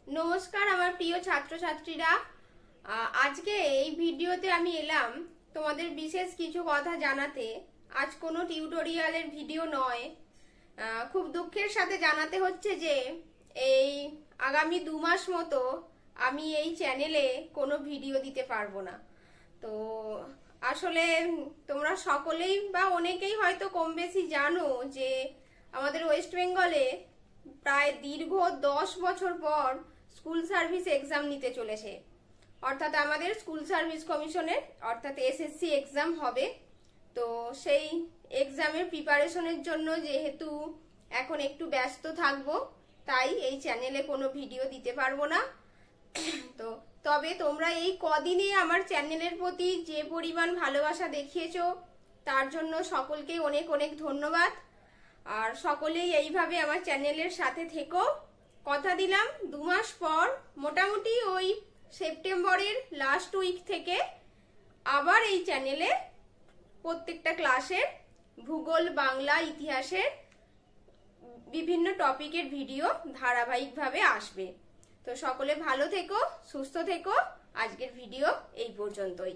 নমস্কার আমার প্রিয় ছাত্রছাত্রীরা। আজকে এই ভিডিওতে আমি এলাম তোমাদের বিশেষ কিছু কথা জানাতে। আজ কোনো টিউটোরিয়ালের ভিডিও নয়। খুব দুঃখের সাথে জানাতে হচ্ছে যে এই আগামী 2 মাস মতো আমি এই চ্যানেলে কোনো ভিডিও দিতে পারবো না। তো আসলে তোমরা সকলেই বা অনেকেই হয়তো কম বেশি জানো যে আমাদের ওয়েস্ট বেঙ্গলে প্রায় দীর্ঘ 10 বছর পর স্কুল সার্ভিস এক্সাম নিতে চলেছে। অর্থাৎ আমাদের স্কুল সার্ভিস কমিশনের অর্থাৎ এসএসসি এক্সাম হবে। তো সেই এক্সামের প্রিপারেশনের জন্য যেহেতু এখন একটু ব্যস্ত থাকবো, তাই এই চ্যানেলে কোনো ভিডিও দিতে পারবো না। তো তবে তোমরা এই কদিনে আমার চ্যানেলের প্রতি যে পরিমাণ ভালোবাসা দেখিয়েছো তার জন্য সকলকে অনেক অনেক ধন্যবাদ। আর সকলেই এইভাবে আমার চ্যানেলের সাথে থেকো। কথা দিলাম 2 মাস পর মোটামুটি ওই সেপ্টেম্বরের লাস্ট উইক থেকে আবার এই চ্যানেলে প্রত্যেকটা ক্লাসের ভূগোল, বাংলা, ইতিহাসের বিভিন্ন টপিকের ভিডিও ধারাবাহিকভাবে আসবে। তো সকলে ভালো থেকো, সুস্থ থেকো। আজকের ভিডিও এই পর্যন্তই।